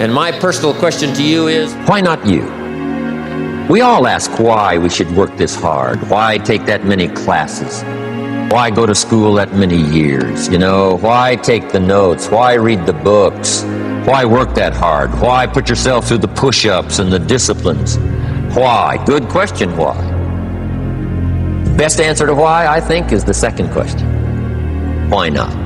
And my personal question to you is, why not you? We all ask why we should work this hard. Why take that many classes? Why go to school that many years? You know, why take the notes? Why read the books? Why work that hard? Why put yourself through the push-ups and the disciplines? Why? Good question, why? The best answer to why, I think, is the second question. Why not?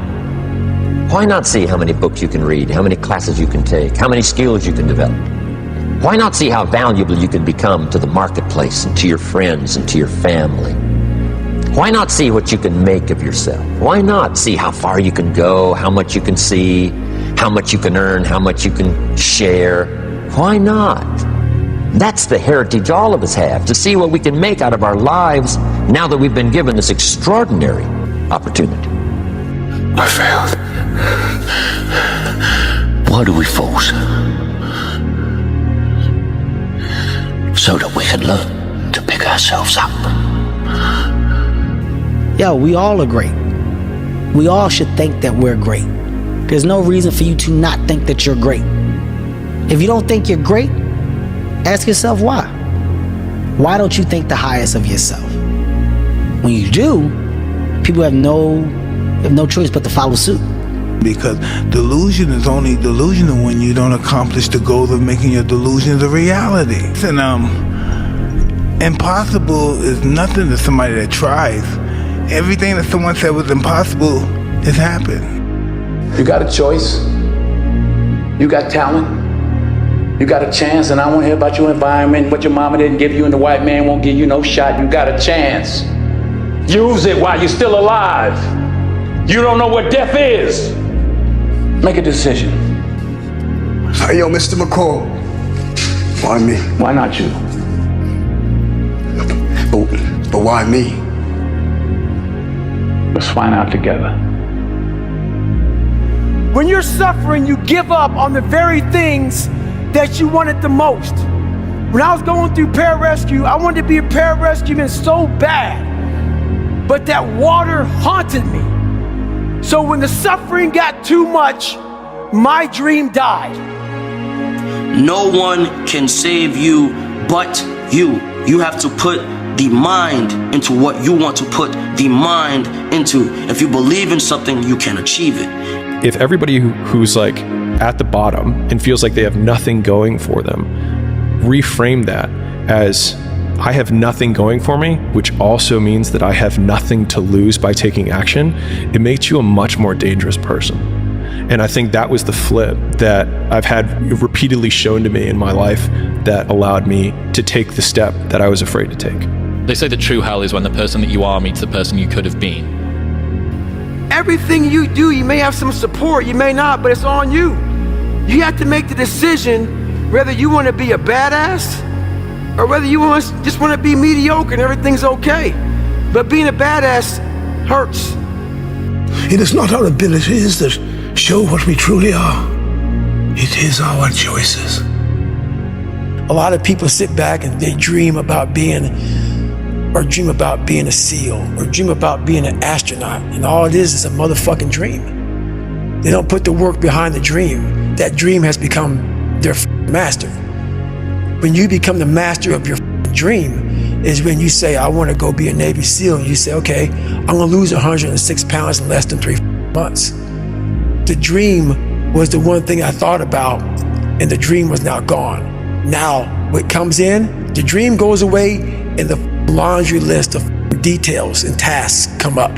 Why not see how many books you can read, how many classes you can take, how many skills you can develop? Why not see how valuable you can become to the marketplace and to your friends and to your family? Why not see what you can make of yourself? Why not see how far you can go, how much you can see, how much you can earn, how much you can share? Why not? That's the heritage all of us have, to see what we can make out of our lives now that we've been given this extraordinary opportunity. I failed. Why do we false? So that we can learn to pick ourselves up. Yo, we all are great. We all should think that we're great. There's no reason for you to not think that you're great. If you don't think you're great, ask yourself why. Why don't you think the highest of yourself? When you do, people have no choice but to follow suit. Because delusion is only delusional when you don't accomplish the goal of making your delusions a reality. And impossible is nothing to somebody that tries. Everything that someone said was impossible has happened. You got a choice. You got talent. You got a chance, and I want to hear about your environment, what your mama didn't give you and the white man won't give you no shot. You got a chance. Use it while you're still alive. You don't know what death is. Make a decision. Hey, yo, Mr. McCall. Why me? Why not you? But why me? Let's find out together. When you're suffering, you give up on the very things that you wanted the most. When I was going through pararescue, I wanted to be a pararescueman so bad, but that water haunted me. So when the suffering got too much, my dream died. No one can save you but you. You have to put the mind into what you want to put the mind into. If you believe in something, you can achieve it. If everybody who's like at the bottom and feels like they have nothing going for them, reframe that as I have nothing going for me, which also means that I have nothing to lose by taking action, it makes you a much more dangerous person. And I think that was the flip that I've had repeatedly shown to me in my life that allowed me to take the step that I was afraid to take. They say the true hell is when the person that you are meets the person you could have been. Everything you do, you may have some support, you may not, but it's on you. You have to make the decision whether you want to be a badass or whether you just want to be mediocre and everything's okay. But being a badass hurts. It is not our abilities that show what we truly are. It is our choices. A lot of people sit back and they dream about being a SEAL, or dream about being an astronaut, and all it is a motherfucking dream. They don't put the work behind the dream. That dream has become their master. When you become the master of your dream is when you say, I want to go be a Navy SEAL, and you say, okay, I'm gonna lose 106 pounds in less than 3 months. The dream was the one thing I thought about, and the dream was now gone. Now, what comes in, the dream goes away, and the laundry list of details and tasks come up.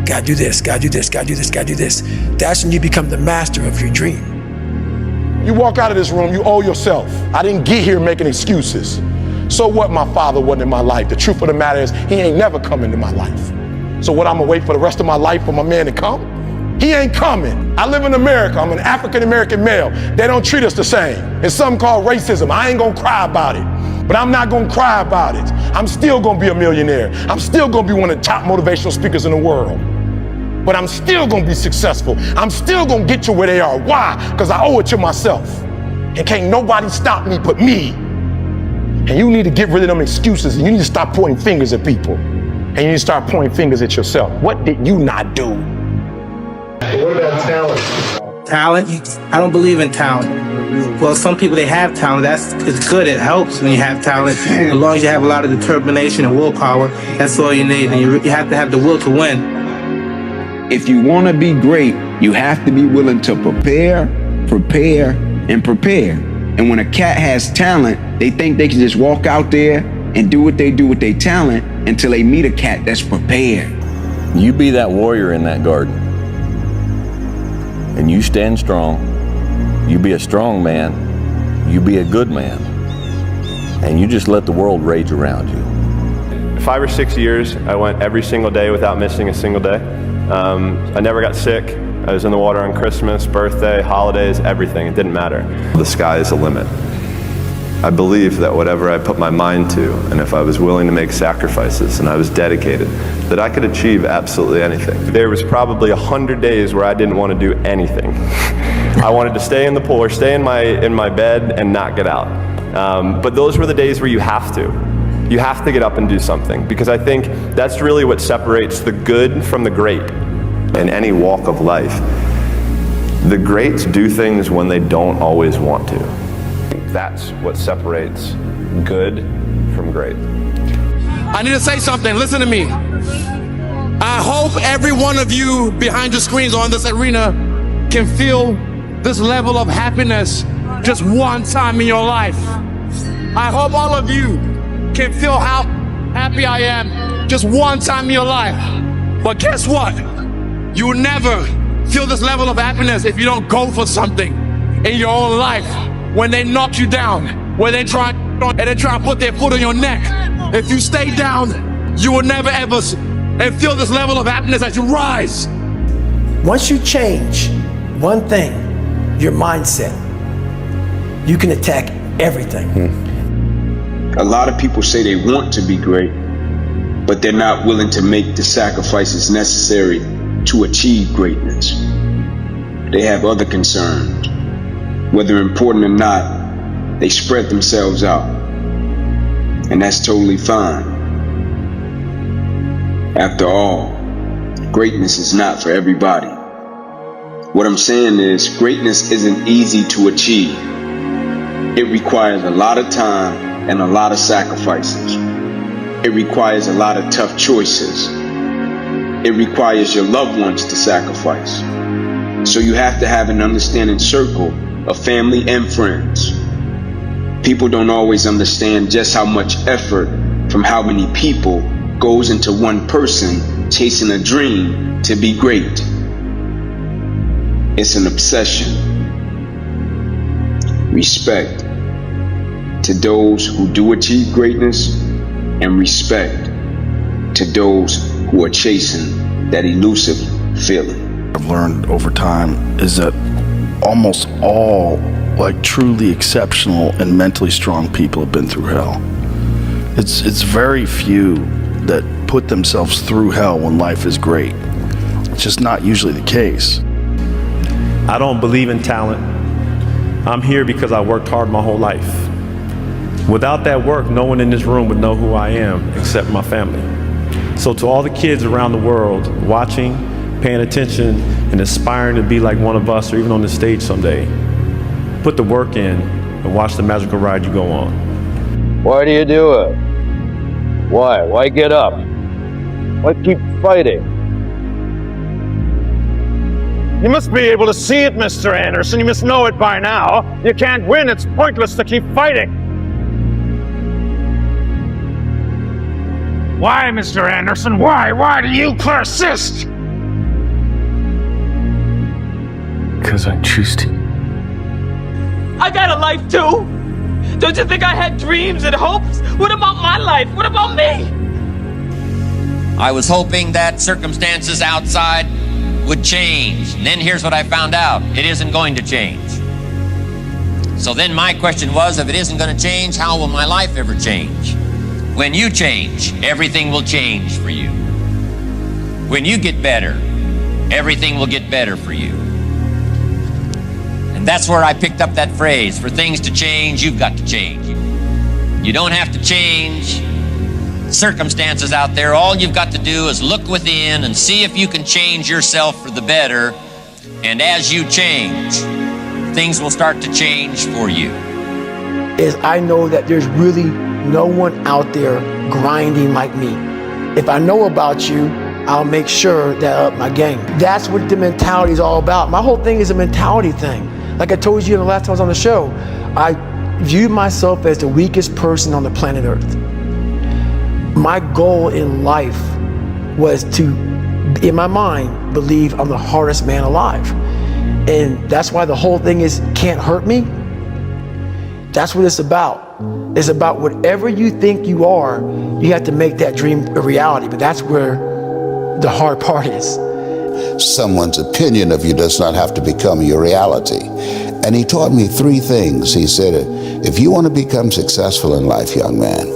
Gotta do this, gotta do this, gotta do this, gotta do this. That's when you become the master of your dream. You walk out of this room, you owe yourself. I didn't get here making excuses. So what my father wasn't in my life? The truth of the matter is, he ain't never come into my life. So what, I'm gonna wait for the rest of my life for my man to come? He ain't coming. I live in America, I'm an African-American male. They don't treat us the same. It's something called racism. I ain't gonna cry about it. But I'm not gonna cry about it. I'm still gonna be a millionaire. I'm still gonna be one of the top motivational speakers in the world. But I'm still gonna be successful. I'm still gonna get to where they are. Why? Because I owe it to myself. And can't nobody stop me but me. And you need to get rid of them excuses, and you need to stop pointing fingers at people. And you need to start pointing fingers at yourself. What did you not do? What about talent? Talent? I don't believe in talent. Well, some people, they have talent. It's good. It helps when you have talent. As long as you have a lot of determination and willpower, that's all you need. And you have to have the will to win. If you want to be great, you have to be willing to prepare. And when a cat has talent, they think they can just walk out there and do what they do with their talent until they meet a cat that's prepared. You be that warrior in that garden. And you stand strong. You be a strong man. You be a good man. And you just let the world rage around you. 5 or 6 years, I went every single day without missing a single day. I never got sick. I was in the water on Christmas, birthday, holidays, everything. It didn't matter. The sky is the limit. I believe that whatever I put my mind to, and if I was willing to make sacrifices and I was dedicated, that I could achieve absolutely anything. There was probably 100 days where I didn't want to do anything. I wanted to stay in the pool or stay in my bed and not get out. But those were the days where you have to. You have to get up and do something, because I think that's really what separates the good from the great in any walk of life. The greats do things when they don't always want to. That's what separates good from great. I need to say something. Listen to me. I hope every one of you behind your screens or in this arena can feel this level of happiness just one time in your life. I hope all of you can feel how happy I am just one time in your life. But guess what? You will never feel this level of happiness if you don't go for something in your own life. When they knock you down, when they try and put their foot on your neck, if you stay down, you will never ever feel this level of happiness as you rise. Once you change one thing, your mindset, you can attack everything. A lot of people say they want to be great, but they're not willing to make the sacrifices necessary to achieve greatness. They have other concerns. Whether important or not, they spread themselves out. And that's totally fine. After all, greatness is not for everybody. What I'm saying is, greatness isn't easy to achieve. It requires a lot of time and a lot of sacrifices. It requires a lot of tough choices. It requires your loved ones to sacrifice. So you have to have an understanding circle of family and friends. People don't always understand just how much effort from how many people goes into one person chasing a dream to be great. It's an obsession. Respect to those who do achieve greatness, and respect to those who are chasing that elusive feeling. I've learned over time is that almost all truly exceptional and mentally strong people have been through hell. It's very few that put themselves through hell when life is great. It's just not usually the case. I don't believe in talent. I'm here because I worked hard my whole life. Without that work, no one in this room would know who I am except my family. So to all the kids around the world watching, paying attention, and aspiring to be like one of us or even on the stage someday, put the work in and watch the magical ride you go on. Why do you do it? Why? Why get up? Why keep fighting? You must be able to see it, Mr. Anderson. You must know it by now. You can't win. It's pointless to keep fighting. Why, Mr. Anderson? Why? Why do you persist? Because I choose to. I got a life too. Don't you think I had dreams and hopes? What about my life? What about me? I was hoping that circumstances outside would change. And then here's what I found out. It isn't going to change. So then my question was, if it isn't going to change, how will my life ever change? When you change, everything will change for you. When you get better, everything will get better for you. And that's where I picked up that phrase, for things to change, you've got to change. You don't have to change circumstances out there. All you've got to do is look within and see if you can change yourself for the better. And as you change, things will start to change for you. Is I know that there's really no one out there grinding like me. If I know about you, I'll make sure that I up my game. That's what the mentality is all about. My whole thing is a mentality thing. Like I told you the last time I was on the show, I viewed myself as the weakest person on the planet Earth. My goal in life was to, in my mind, believe I'm the hardest man alive. And that's why the whole thing is can't hurt me. That's what it's about. It's about whatever you think you are, you have to make that dream a reality. But that's where the hard part is. Someone's opinion of you does not have to become your reality. And he taught me 3 things. He said, if you want to become successful in life, young man,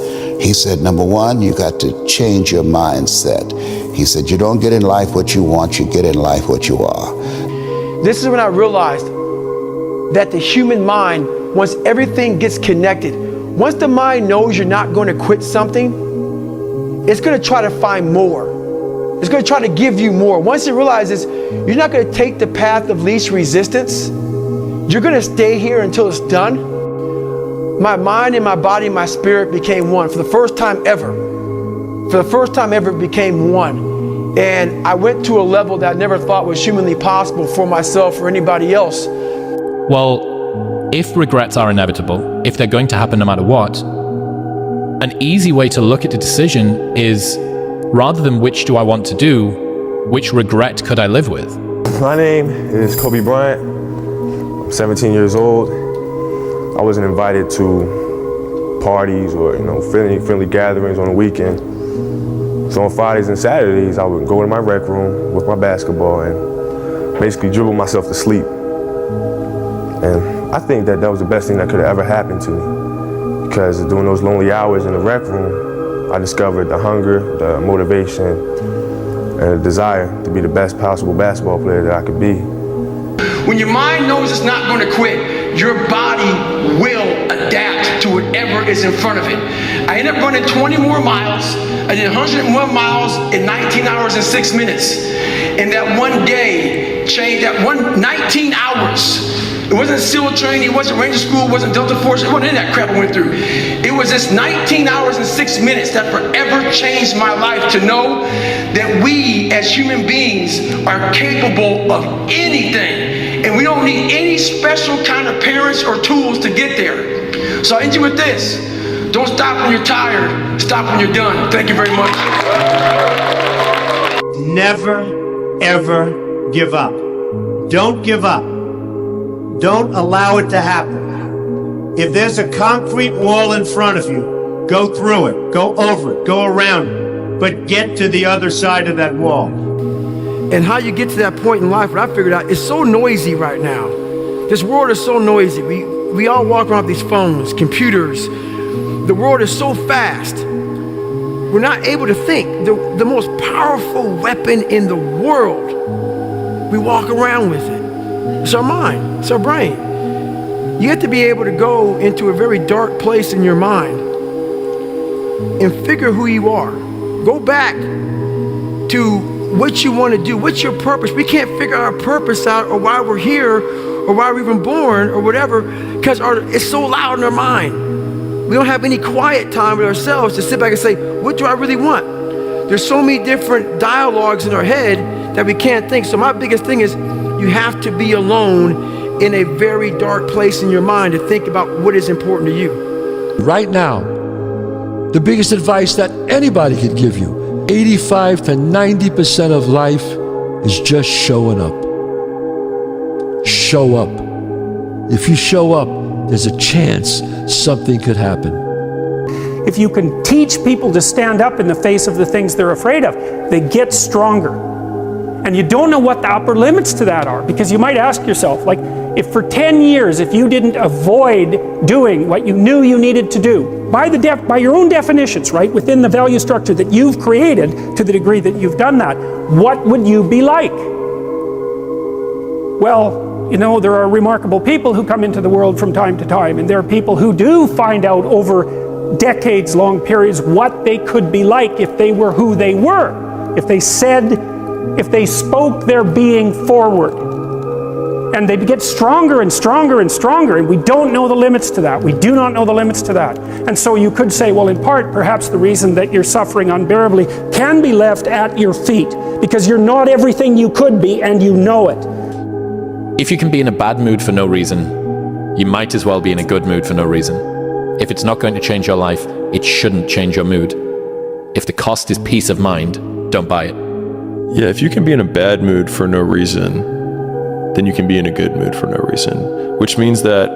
he said, number 1, you got to change your mindset. He said, you don't get in life what you want, you get in life what you are. This is when I realized that the human mind, once everything gets connected, once the mind knows you're not going to quit something, it's going to try to find more. It's going to try to give you more. Once it realizes you're not going to take the path of least resistance, you're going to stay here until it's done. My mind and my body and my spirit became one for the first time ever. For the first time ever, it became one. And I went to a level that I never thought was humanly possible for myself or anybody else. Well, if regrets are inevitable, if they're going to happen no matter what, an easy way to look at the decision is, rather than which do I want to do, which regret could I live with? My name is Kobe Bryant. I'm 17 years old. I wasn't invited to parties or friendly gatherings on the weekend. So on Fridays and Saturdays, I would go to my rec room with my basketball and basically dribble myself to sleep. And I think that was the best thing that could have ever happened to me, because during those lonely hours in the rec room, I discovered the hunger, the motivation, and the desire to be the best possible basketball player that I could be. When your mind knows it's not going to quit, your body will adapt to whatever is in front of it. I ended up running 20 more miles. I did 101 miles in 19 hours and 6 minutes. And that one day changed, 19 hours. It wasn't SEAL training, it wasn't Ranger School, it wasn't Delta Force, it wasn't any of that crap I went through. It was this 19 hours and 6 minutes that forever changed my life, to know that we as human beings are capable of anything. And we don't need any special kind of parents or tools to get there. So I end you with this. Don't stop when you're tired, stop when you're done. Thank you very much. Never, ever give up. Don't give up. Don't allow it to happen. If there's a concrete wall in front of you, go through it, go over it, go around it, but get to the other side of that wall. And how you get to that point in life, what I figured out, it's so noisy right now. This world is so noisy. We all walk around with these phones, computers. The world is so fast. We're not able to think. The most powerful weapon in the world, we walk around with it. It's our mind, it's our brain. You have to be able to go into a very dark place in your mind and figure who you are. Go back to what you want to do, what's your purpose. We can't figure our purpose out, or why we're here, or why we're even born, or whatever, because it's so loud in our mind. We don't have any quiet time with ourselves to sit back and say, what do I really want? There's so many different dialogues in our head that we can't think. So my biggest thing is, you have to be alone in a very dark place in your mind to think about what is important to you. Right now, the biggest advice that anybody could give you, 85 to 90% of life is just showing up. Show up. If you show up, there's a chance something could happen. If you can teach people to stand up in the face of the things they're afraid of, they get stronger. And you don't know what the upper limits to that are, because you might ask yourself, like, if for 10 years, if you didn't avoid doing what you knew you needed to do, by your own definitions, right, within the value structure that you've created, to the degree that you've done that, what would you be like? Well, there are remarkable people who come into the world from time to time, and there are people who do find out over decades-long periods what they could be like if they were who they were, if they spoke their being forward. And they get stronger and stronger and stronger, and we don't know the limits to that. We do not know the limits to that. And so you could say, well, in part, perhaps the reason that you're suffering unbearably can be left at your feet, because you're not everything you could be, and you know it. If you can be in a bad mood for no reason, you might as well be in a good mood for no reason. If it's not going to change your life, it shouldn't change your mood. If the cost is peace of mind, don't buy it. Yeah, if you can be in a bad mood for no reason, then you can be in a good mood for no reason. Which means that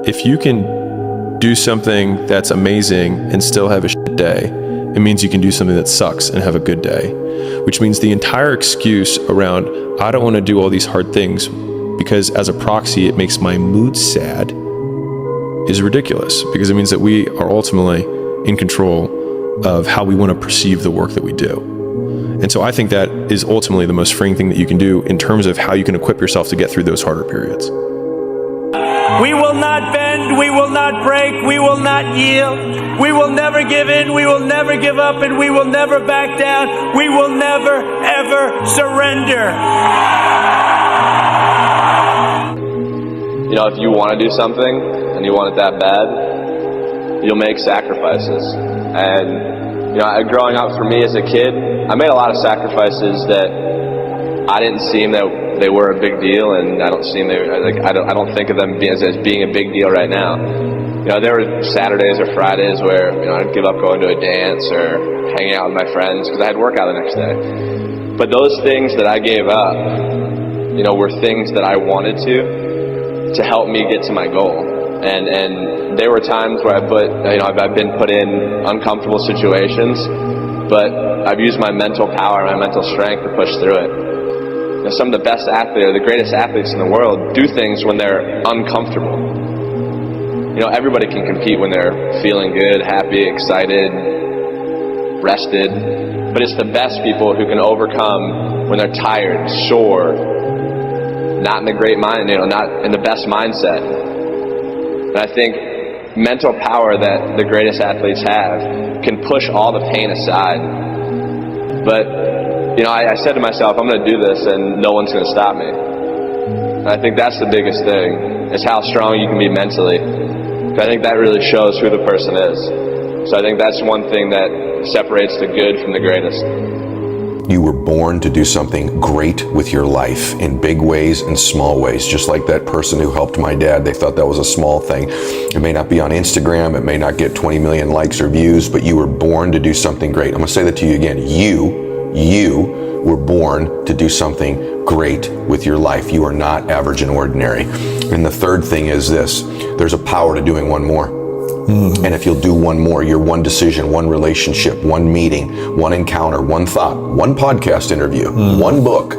if you can do something that's amazing and still have a shit day, it means you can do something that sucks and have a good day. Which means the entire excuse around, I don't want to do all these hard things because as a proxy it makes my mood sad, is ridiculous, because it means that we are ultimately in control of how we want to perceive the work that we do. And so I think that is ultimately the most freeing thing that you can do in terms of how you can equip yourself to get through those harder periods. We will not bend, we will not break, we will not yield. We will never give in, we will never give up, and we will never back down. We will never, ever surrender. You know, if you want to do something and you want it that bad, you'll make sacrifices. And, you know, growing up for me as a kid, I made a lot of sacrifices that I didn't seem that they were a big deal, and I don't think of them as being a big deal right now. You know, there were Saturdays or Fridays where, you know, I'd give up going to a dance or hanging out with my friends because I had workout the next day. But those things that I gave up, you know, were things that I wanted to help me get to my goal. And there were times where I've been put in uncomfortable situations, but I've used my mental power, my mental strength to push through it. You know, some of the best athletes, or the greatest athletes in the world, do things when they're uncomfortable. You know, everybody can compete when they're feeling good, happy, excited, rested, but it's the best people who can overcome when they're tired, sore, not in a great mind, you know, not in the best mindset. And I think mental power that the greatest athletes have can push all the pain aside. But, you know, I said to myself, I'm going to do this and no one's going to stop me. And I think that's the biggest thing, is how strong you can be mentally. I think that really shows who the person is. So I think that's one thing that separates the good from the greatest. You were born to do something great with your life in big ways and small ways. Just like that person who helped my dad, they thought that was a small thing. It may not be on Instagram, it may not get 20 million likes or views, but you were born to do something great. I'm gonna say that to you again. You were born to do something great with your life. You are not average and ordinary. And the third thing is this: there's a power to doing one more. And if you'll do one more, your one decision, one relationship, one meeting, one encounter, one thought, one podcast interview, one book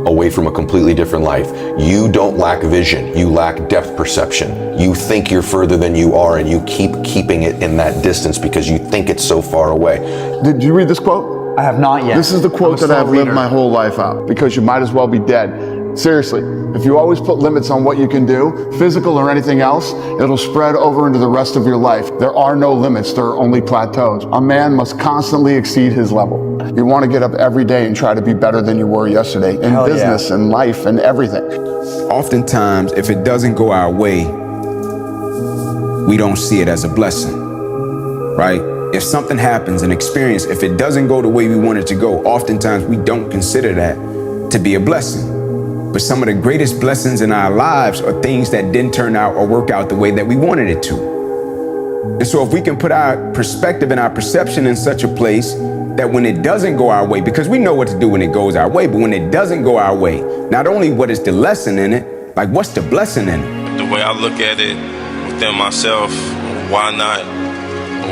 away from a completely different life. You don't lack vision. You lack depth perception. You think you're further than you are, and you keep keeping it in that distance because you think it's so far away. Did you read this quote? I have not yet. This is the quote that I've lived my whole life out, because you might as well be dead. Seriously, if you always put limits on what you can do, physical or anything else, it'll spread over into the rest of your life. There are no limits, there are only plateaus. A man must constantly exceed his level. You want to get up every day and try to be better than you were yesterday in business and life and everything. Oftentimes, if it doesn't go our way, we don't see it as a blessing, right? If something happens, an experience, if it doesn't go the way we want it to go, oftentimes we don't consider that to be a blessing. But some of the greatest blessings in our lives are things that didn't turn out or work out the way that we wanted it to. And so if we can put our perspective and our perception in such a place that when it doesn't go our way, because we know what to do when it goes our way, but when it doesn't go our way, not only what is the lesson in it, like what's the blessing in it? The way I look at it within myself, why not?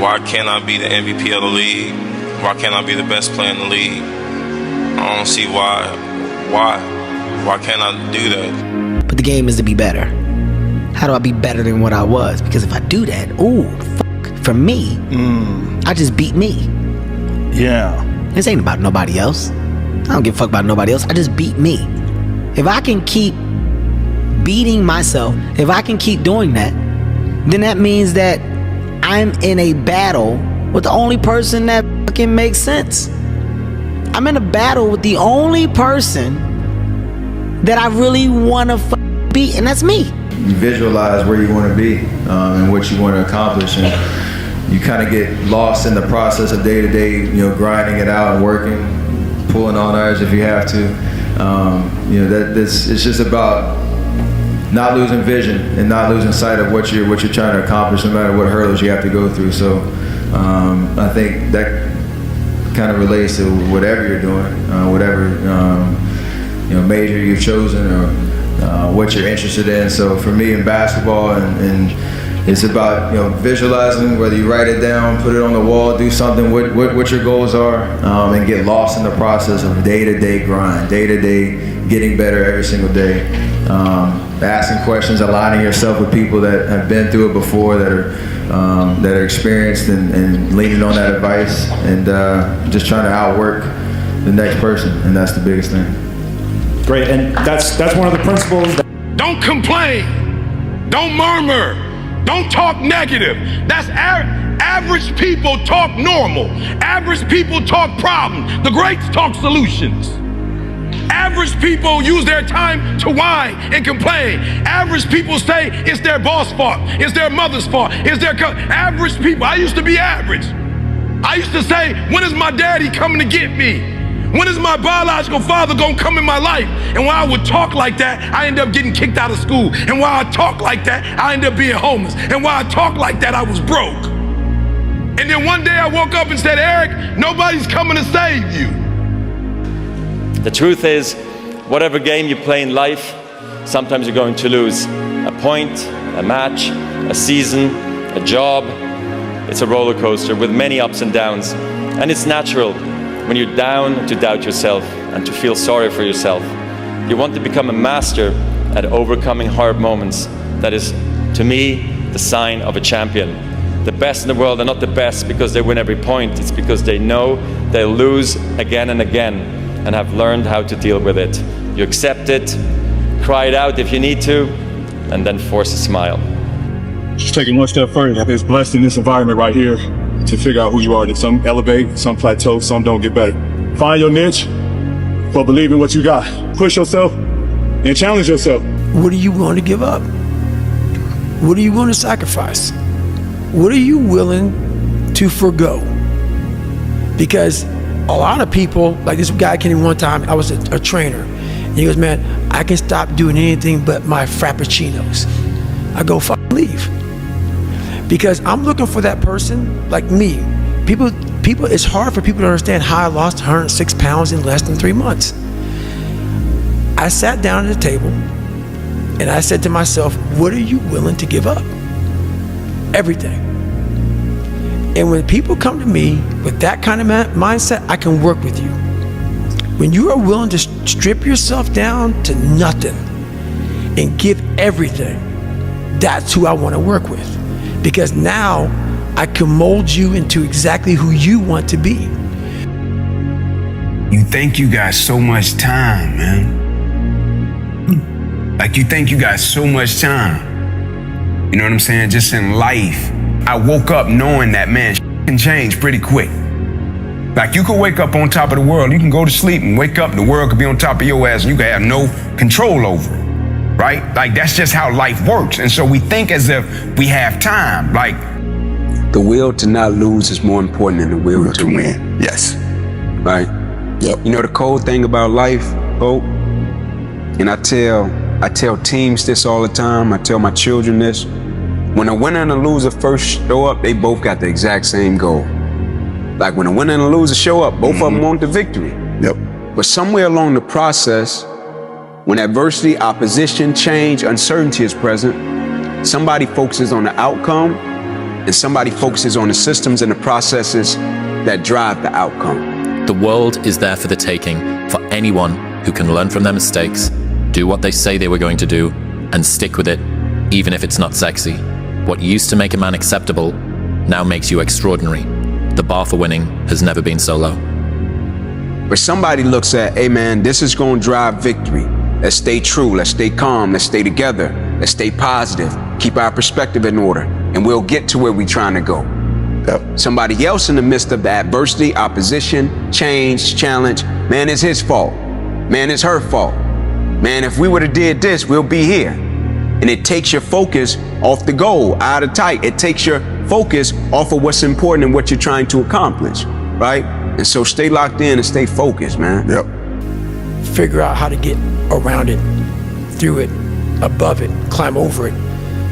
Why can't I be the MVP of the league? Why can't I be the best player in the league? I don't see why. Why can't I do that? But the game is to be better. How do I be better than what I was? Because if I do that, for me, I just beat me. Yeah. This ain't about nobody else. I don't give a fuck about nobody else. I just beat me. If I can keep beating myself, if I can keep doing that, then that means that I'm in a battle with the only person that fucking makes sense. I'm in a battle with the only person that I really want to be, and that's me. You visualize where you want to be and what you want to accomplish, and you kind of get lost in the process of day to day, grinding it out and working, pulling on ours if you have to. It's just about not losing vision and not losing sight of what you're trying to accomplish, no matter what hurdles you have to go through. So I think that kind of relates to whatever you're doing, whatever major you've chosen or what you're interested in. So for me in basketball, and it's about visualizing, whether you write it down, put it on the wall, do something, what your goals are, and get lost in the process of day-to-day grind, day-to-day getting better every single day. Asking questions, aligning yourself with people that have been through it before, that are experienced, and leaning on that advice, and just trying to outwork the next person, and that's the biggest thing. Great, and that's one of the principles. Don't complain. Don't murmur. Don't talk negative. That's average people talk normal. Average people talk problems. The greats talk solutions. Average people use their time to whine and complain. Average people say it's their boss' fault, it's their mother's fault, it's their average people. I used to be average. I used to say, when is my daddy coming to get me? When is my biological father gonna come in my life? And while I would talk like that, I ended up getting kicked out of school. And while I talk like that, I ended up being homeless. And while I talk like that, I was broke. And then one day I woke up and said, Eric, nobody's coming to save you. The truth is, whatever game you play in life, sometimes you're going to lose. A point, a match, a season, a job. It's a roller coaster with many ups and downs. And it's natural when you're down to doubt yourself and to feel sorry for yourself. You want to become a master at overcoming hard moments. That is, to me, the sign of a champion. The best in the world are not the best because they win every point. It's because they know they'll lose again and again and have learned how to deal with it. You accept it, cry it out if you need to, and then force a smile. Just taking one step further, it's blessed in this environment right here to figure out who you are. That some elevate, some plateau, some don't get better. Find your niche, but believe in what you got. Push yourself and challenge yourself. What are you willing to give up? What are you willing to sacrifice? What are you willing to forgo? Because a lot of people, like this guy came in one time, I was a trainer, and he goes, man, I can stop doing anything but my frappuccinos. I go, fuck, leave. Because I'm looking for that person like me. People, it's hard for people to understand how I lost 106 pounds in less than 3 months. I sat down at the table and I said to myself, what are you willing to give up? Everything. And when people come to me with that kind of mindset, I can work with you. When you are willing to strip yourself down to nothing and give everything, that's who I want to work with. Because now I can mold you into exactly who you want to be. You think you got so much time, man. Like you think you got so much time. You know what I'm saying? Just in life. I woke up knowing that, man, can change pretty quick. Like you could wake up on top of the world. You can go to sleep and wake up and the world could be on top of your ass and you could have no control over it. Right? Like that's just how life works. And so we think as if we have time. Like the will to not lose is more important than the will to win. Yes. Right? Yep. You know the cold thing about life, Hope? And I tell teams this all the time. I tell my children this. When a winner and a loser first show up, they both got the exact same goal. Like when a winner and a loser show up, both of them want the victory. Yep. But somewhere along the process, when adversity, opposition, change, uncertainty is present, somebody focuses on the outcome and somebody focuses on the systems and the processes that drive the outcome. The world is there for the taking for anyone who can learn from their mistakes, do what they say they were going to do, and stick with it, even if it's not sexy. What used to make a man acceptable now makes you extraordinary. The bar for winning has never been so low. But somebody looks at, hey man, this is going to drive victory. Let's stay true, let's stay calm, let's stay together, let's stay positive, keep our perspective in order, and we'll get to where we're trying to go. Yep. Somebody else in the midst of the adversity, opposition, change, challenge, man, it's his fault. Man, it's her fault. Man, if we would have did this, we'll be here. And it takes your focus off the goal, out of tight. It takes your focus off of what's important and what you're trying to accomplish, right? And so stay locked in and stay focused, man. Yep. Figure out how to get around it, through it, above it, climb over it.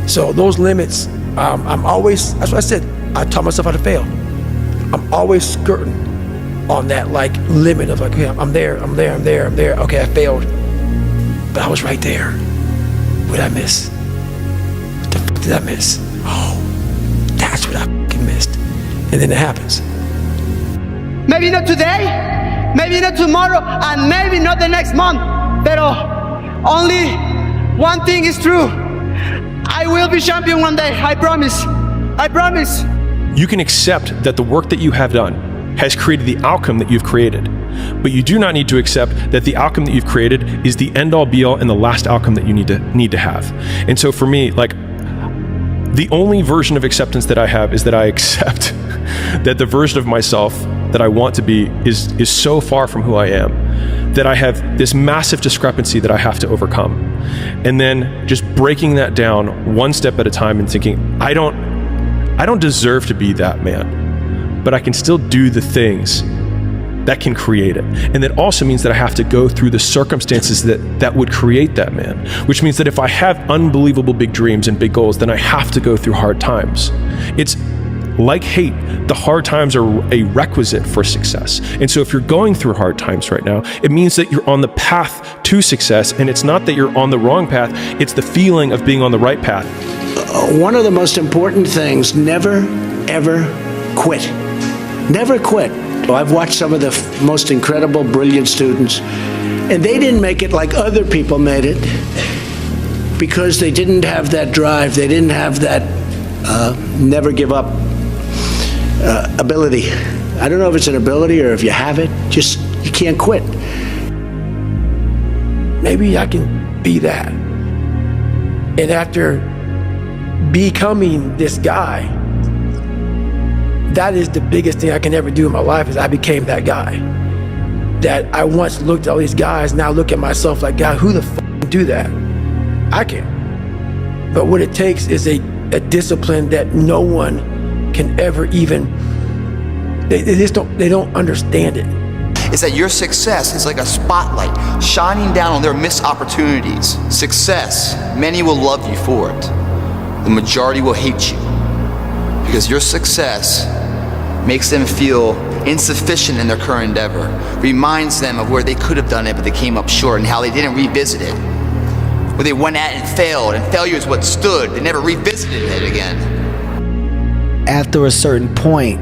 So those limits, I'm always, that's what I said, I taught myself how to fail. I'm always skirting on that like limit of like, okay, I'm there. Okay, I failed, but I was right there. What did I miss? What the fuck did I miss? Oh, that's what I fucking missed. And then it happens. Maybe not today, maybe not tomorrow, and maybe not the next month. But only one thing is true. I will be champion one day. I promise. I promise. You can accept that the work that you have done has created the outcome that you've created. But you do not need to accept that the outcome that you've created is the end all be all and the last outcome that you need to have. And so for me, like, the only version of acceptance that I have is that I accept that the version of myself that I want to be is so far from who I am, that I have this massive discrepancy that I have to overcome. And then just breaking that down one step at a time and thinking, I don't deserve to be that man, but I can still do the things that can create it. And that also means that I have to go through the circumstances that would create that man, which means that if I have unbelievable big dreams and big goals, then I have to go through hard times. It's like hate, the hard times are a requisite for success. And so if you're going through hard times right now, it means that you're on the path to success, and it's not that you're on the wrong path, it's the feeling of being on the right path. One of the most important things, never, ever quit. Never quit. Well, I've watched some of the most incredible, brilliant students, and they didn't make it like other people made it because they didn't have that drive. They didn't have that never give up ability. I don't know if it's an ability or if you have it, just you can't quit. Maybe I can be that. And after becoming this guy, that is the biggest thing I can ever do in my life, is I became that guy. That I once looked at all these guys, now look at myself like, God, who the fuck can do that? I can. But what it takes is a discipline that no one can ever even, they don't understand it. Is that your success is like a spotlight shining down on their missed opportunities. Success, many will love you for it. The majority will hate you because your success makes them feel insufficient in their current endeavor, reminds them of where they could have done it but they came up short and how they didn't revisit it, where they went at it and failed, and failure is what stood. They never revisited it again. After a certain point,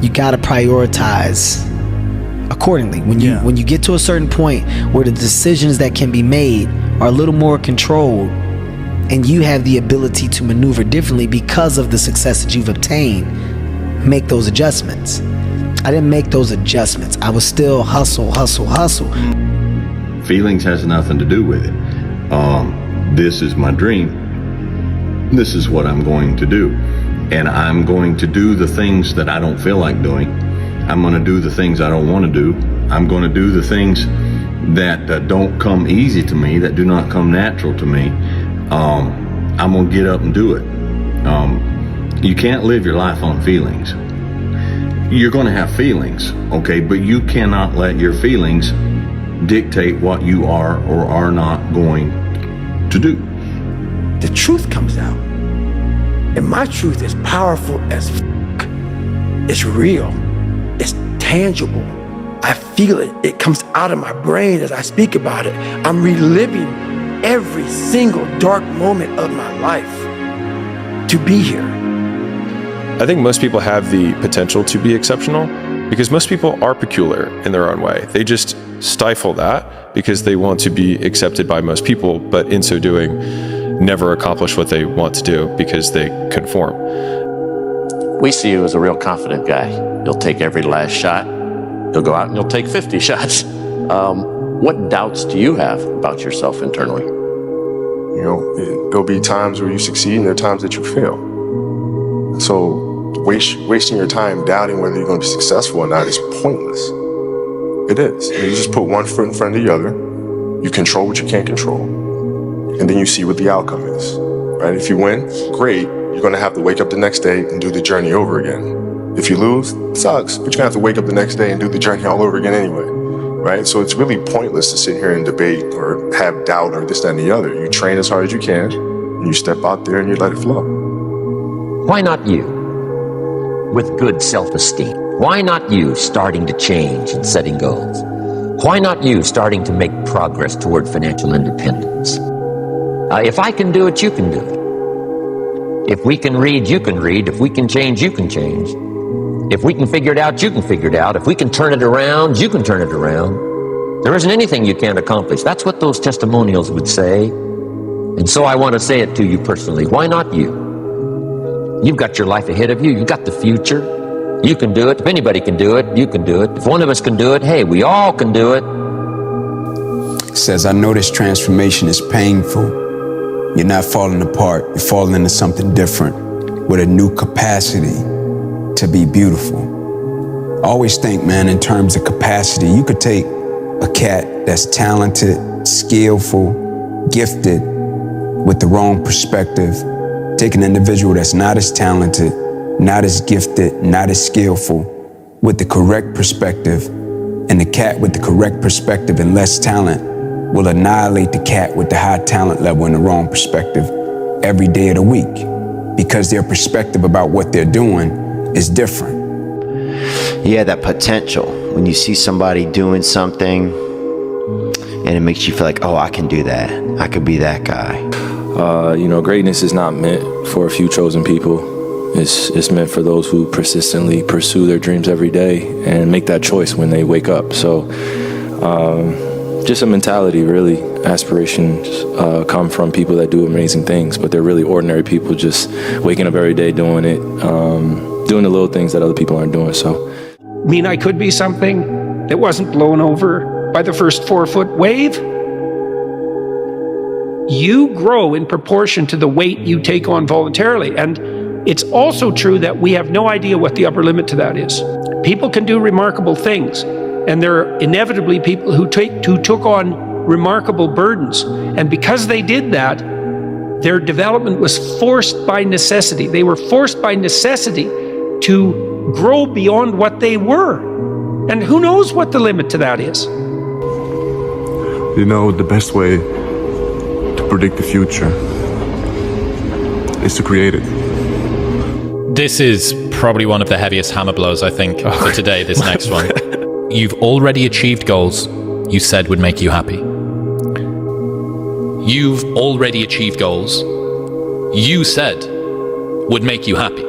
you gotta prioritize accordingly. When you get to a certain point where the decisions that can be made are a little more controlled, and you have the ability to maneuver differently because of the success that you've obtained, make those adjustments. I didn't make those adjustments. I was still hustle. Feelings has nothing to do with it. This is my dream. This is what I'm going to do. And I'm going to do the things that I don't feel like doing. I'm going to do the things I don't want to do. I'm going to do the things that don't come easy to me, that do not come natural to me. I'm going to get up and do it. You can't live your life on feelings. You're going to have feelings, okay, but you cannot let your feelings dictate what you are or are not going to do. The truth comes out. And my truth is powerful as fuck. It's real. It's tangible. I feel it. It comes out of my brain as I speak about it. I'm reliving every single dark moment of my life to be here. I think most people have the potential to be exceptional because most people are peculiar in their own way. They just stifle that because they want to be accepted by most people, but in so doing, never accomplish what they want to do because they conform. We see you as a real confident guy. You'll take every last shot. You'll go out and you'll take 50 shots. What doubts do you have about yourself internally? You know, there'll be times where you succeed and there are times that you fail. So wasting your time doubting whether you're going to be successful or not is pointless. It is. You just put one foot in front of the other. You control what you can't control. and then you see what the outcome is, right? If you win, great. You're going to have to wake up the next day and do the journey over again. If you lose, it sucks, but you're going to have to wake up the next day and do the journey all over again anyway, right? So it's really pointless to sit here and debate or have doubt or this, that, and the other. You train as hard as you can, and you step out there and you let it flow. Why not you? With good self-esteem. Why not you starting to change and setting goals? Why not you starting to make progress toward financial independence? If I can do it, you can do it. If we can read, you can read. If we can change, you can change. If we can figure it out, you can figure it out. If we can turn it around, you can turn it around. There isn't anything you can't accomplish. That's what those testimonials would say. And so I want to say it to you personally. Why not you? You've got your life ahead of you. You've got the future. You can do it. If anybody can do it, you can do it. If one of us can do it, hey, we all can do it. It says, I know this transformation is painful. You're not falling apart. You're falling into something different with a new capacity to be beautiful. I always think, man, in terms of capacity, you could take a cat that's talented, skillful, gifted, with the wrong perspective, take an individual that's not as talented, not as gifted, not as skillful, with the correct perspective, and the cat with the correct perspective and less talent will annihilate the cat with the high talent level and the wrong perspective every day of the week, because their perspective about what they're doing is different. Yeah, that potential. When you see somebody doing something and it makes you feel like, oh, I can do that. I could be that guy. Greatness is not meant for a few chosen people. It's meant for those who persistently pursue their dreams every day and make that choice when they wake up. So just a mentality, really. Aspirations come from people that do amazing things, but they're really ordinary people just waking up every day doing it, doing the little things that other people aren't doing. So, I could be something that wasn't blown over by the first 4-foot wave. You grow in proportion to the weight you take on voluntarily. And it's also true that we have no idea what the upper limit to that is. People can do remarkable things, and there are inevitably people who took on remarkable burdens. And because they did that, their development was forced by necessity. They were forced by necessity to grow beyond what they were. And who knows what the limit to that is? The best way to predict the future is to create it. This is probably one of the heaviest hammer blows, I think, for today, this next one. You've already achieved goals you said would make you happy. You've already achieved goals you said would make you happy.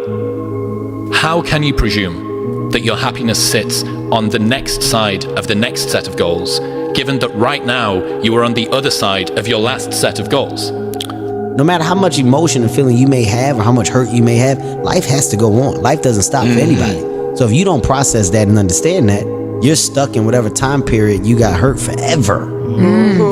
How can you presume that your happiness sits on the next side of the next set of goals, given that right now you are on the other side of your last set of goals? No matter how much emotion and feeling you may have or how much hurt you may have, life has to go on. Life doesn't stop for anybody. So if you don't process that and understand that, you're stuck in whatever time period you got hurt forever.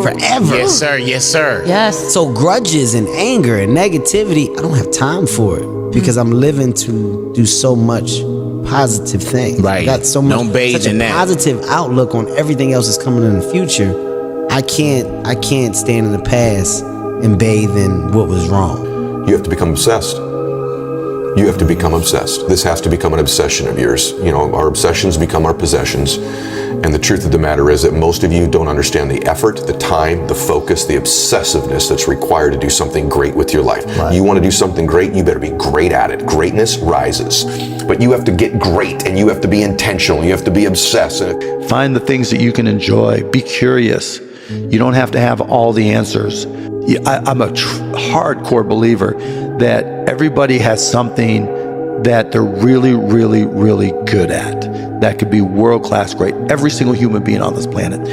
Forever. Yes, sir. Yes, sir. Yes. So grudges and anger and negativity, I don't have time for it because I'm living to do so much positive things. Right. I got so much Don't bathe such a in that. positive outlook on everything else that's coming in the future. I can't stand in the past and bathe in what was wrong. You have to become obsessed. You have to become obsessed. This has to become an obsession of yours. Our obsessions become our possessions. And the truth of the matter is that most of you don't understand the effort, the time, the focus, the obsessiveness that's required to do something great with your life. Right. You want to do something great, you better be great at it. Greatness rises. But you have to get great, and you have to be intentional. You have to be obsessed. Find the things that you can enjoy. Be curious. You don't have to have all the answers. I'm a hardcore believer that everybody has something that they're really, really, really good at. That could be world-class great. Every single human being on this planet.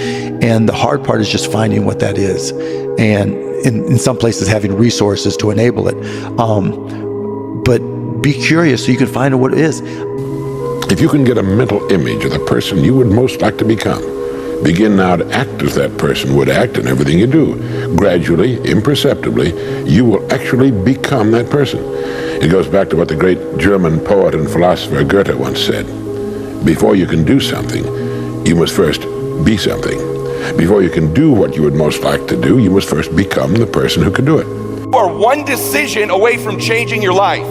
And the hard part is just finding what that is. And in some places having resources to enable it. But be curious so you can find out what it is. If you can get a mental image of the person you would most like to become, begin now to act as that person would act in everything you do. Gradually, imperceptibly, you will actually become that person. It goes back to what the great German poet and philosopher Goethe once said. Before you can do something, you must first be something. Before you can do what you would most like to do, you must first become the person who can do it. You are one decision away from changing your life.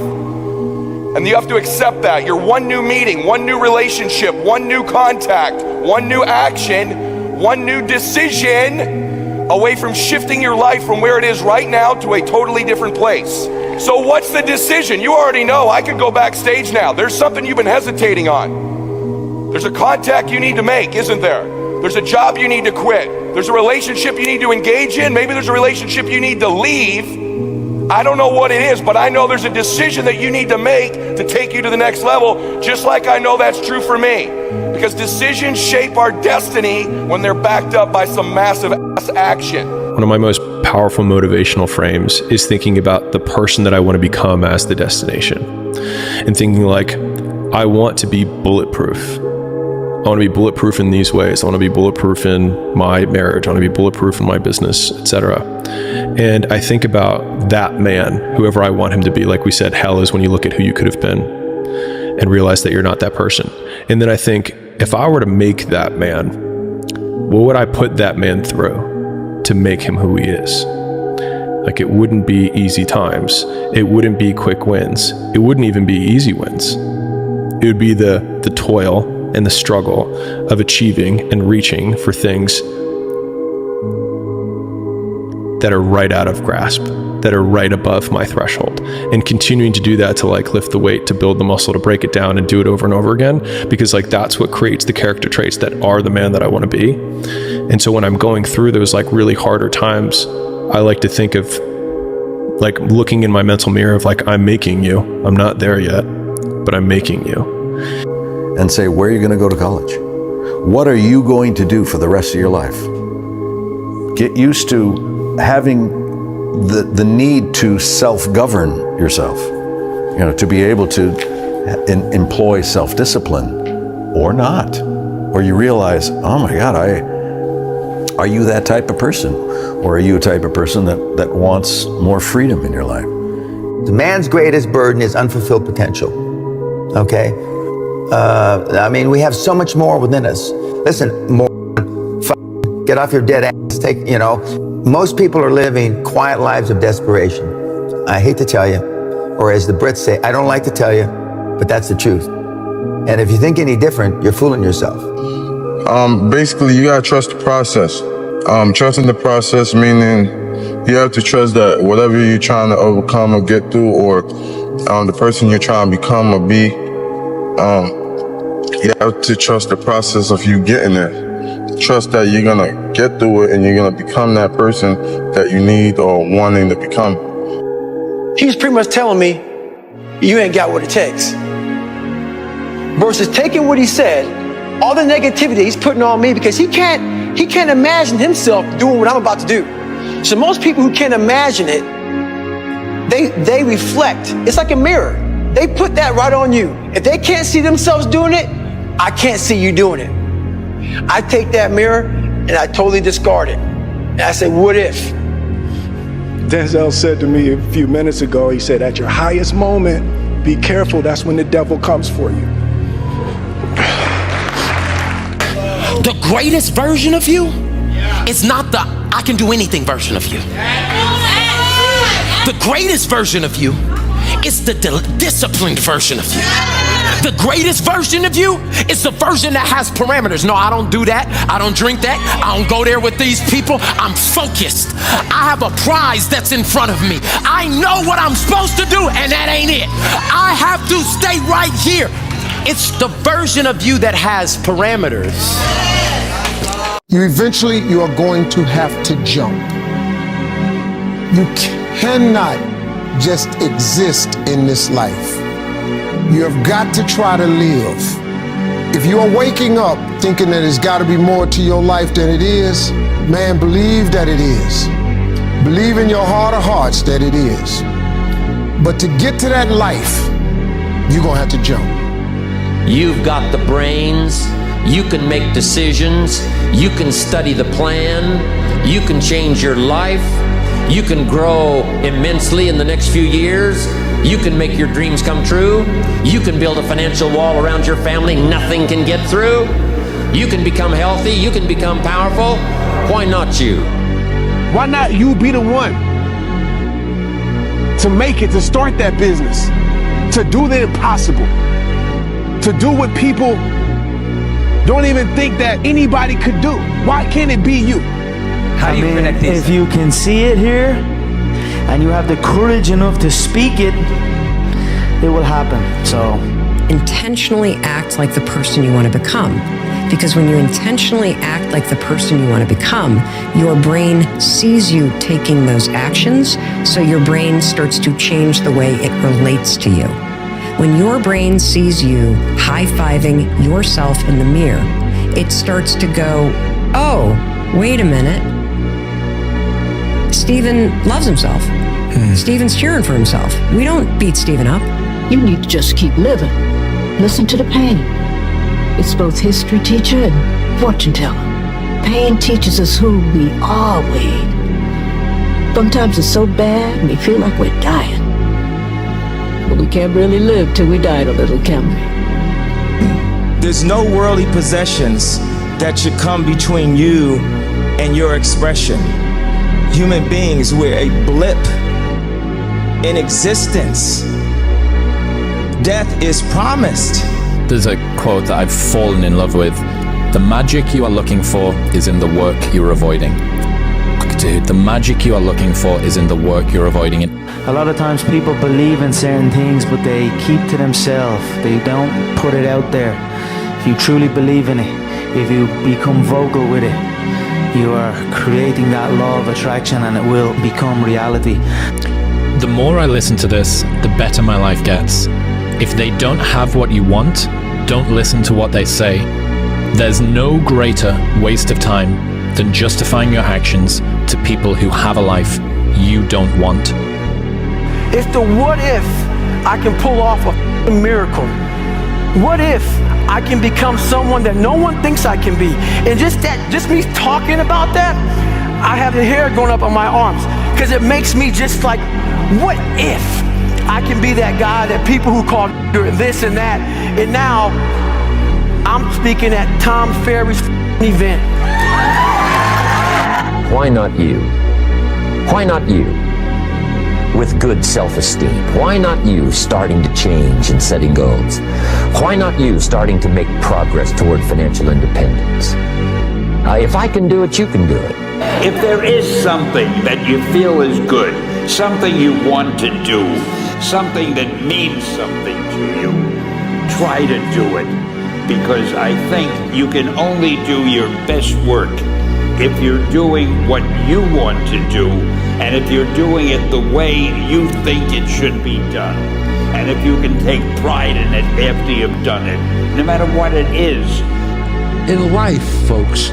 And you have to accept that. You're one new meeting, one new relationship, one new contact, one new action, one new decision away from shifting your life from where it is right now to a totally different place. So what's the decision? You already know. I could go backstage now. There's something you've been hesitating on. There's a contact you need to make, isn't there? There's a job you need to quit. There's a relationship you need to engage in. Maybe there's a relationship you need to leave. I don't know what it is, but I know there's a decision that you need to make to take you to the next level, just like I know that's true for me. Because decisions shape our destiny when they're backed up by some massive ass action. One of my most powerful motivational frames is thinking about the person that I want to become as the destination. And thinking like, I want to be bulletproof. I want to be bulletproof in these ways. I want to be bulletproof in my marriage. I want to be bulletproof in my business, etc. And I think about that man, whoever I want him to be. Like we said, hell is when you look at who you could have been and realize that you're not that person. And then I think, if I were to make that man, what would I put that man through to make him who he is? Like, it wouldn't be easy times. It wouldn't be quick wins. It wouldn't even be easy wins. It would be the toil and the struggle of achieving and reaching for things that are right out of grasp, that are right above my threshold, and continuing to do that to like lift the weight, to build the muscle, to break it down and do it over and over again, because like that's what creates the character traits that are the man that I want to be. And so when I'm going through those like really harder times, I like to think of like looking in my mental mirror of like, I'm making you. I'm not there yet, but I'm making you. And say, where are you going to go to college? What are you going to do for the rest of your life? Get used to having the need to self-govern yourself, to be able to employ self-discipline or not. Or you realize, oh my God, are you that type of person? Or are you a type of person that wants more freedom in your life? The man's greatest burden is unfulfilled potential, okay? I mean, we have so much more within us. Listen, get off your dead ass. Most people are living quiet lives of desperation. I hate to tell you, or as the Brits say, I don't like to tell you, but that's the truth. And if you think any different, you're fooling yourself. Basically, you gotta trust the process. Trusting the process meaning you have to trust that whatever you're trying to overcome or get through, or the person you're trying to become or be, you have to trust the process of you getting there. Trust that you're gonna get through it and you're gonna become that person that you need or wanting to become. He was pretty much telling me, you ain't got what it takes. Versus taking what he said, all the negativity he's putting on me, because he can't imagine himself doing what I'm about to do. So most people who can't imagine it, they reflect. It's like a mirror. They put that right on you. If they can't see themselves doing it, I can't see you doing it. I take that mirror and I totally discard it. And I say, what if? Denzel said to me a few minutes ago, he said, at your highest moment, be careful, that's when the devil comes for you. The greatest version of you is not the I can do anything version of you. The greatest version of you is the disciplined version of you. The greatest version of you is the version that has parameters. No, I don't do that. I don't drink that. I don't go there with these people. I'm focused. I have a prize that's in front of me. I know what I'm supposed to do, and that ain't it. I have to stay right here. It's the version of you that has parameters. Eventually, you are going to have to jump. You cannot just exist in this life. You have got to try to live. If you are waking up thinking that there's got to be more to your life than it is, man, believe that it is. Believe in your heart of hearts that it is. But to get to that life, you're going to have to jump. You've got the brains. You can make decisions. You can study the plan. You can change your life. You can grow immensely in the next few years. You can make your dreams come true. You can build a financial wall around your family nothing can get through. You can become healthy. You can become powerful. Why not you? Why not you be the one to make it, to start that business, to do the impossible, to do what people don't even think that anybody could do? Why can't it be you? How do you connect these? If you can see it here and you have the courage enough to speak it, it will happen. So intentionally act like the person you want to become. Because when you intentionally act like the person you want to become, your brain sees you taking those actions, so your brain starts to change the way it relates to you. When your brain sees you high-fiving yourself in the mirror, it starts to go, oh, wait a minute. Steven loves himself. Steven's cheering for himself. We don't beat Steven up. You need to just keep living. Listen to the pain. It's both history teacher and fortune teller. Pain teaches us who we are, Wade. Sometimes it's so bad we feel like we're dying. But we can't really live till we die a little, can we? There's no worldly possessions that should come between you and your expression. Human beings, we're a blip in existence. Death is promised. There's a quote that I've fallen in love with. The magic you are looking for is in the work you're avoiding. Dude, the magic you are looking for is in the work you're avoiding. a lot of times people believe in certain things, but they keep to themselves. They don't put it out there. If you truly believe in it, if you become vocal with it, you are creating that law of attraction and it will become reality. The more I listen to this, the better my life gets. If they don't have what you want, don't listen to what they say. There's no greater waste of time than justifying your actions to people who have a life you don't want. It's the what if I can pull off a miracle. What if I can become someone that no one thinks I can be? And just me talking about that, I have the hair going up on my arms because it makes me just like, what if I can be that guy that people who call this and that, and now I'm speaking at Tom Ferry's event. Why not you? Why not you? With good self-esteem. Why not you starting to change and setting goals? Why not you starting to make progress toward financial independence? If I can do it, you can do it. If there is something that you feel is good, something you want to do, something that means something to you, try to do it. Because I think you can only do your best work if you're doing what you want to do, and if you're doing it the way you think it should be done. And if you can take pride in it after you've done it, no matter what it is. In life, folks,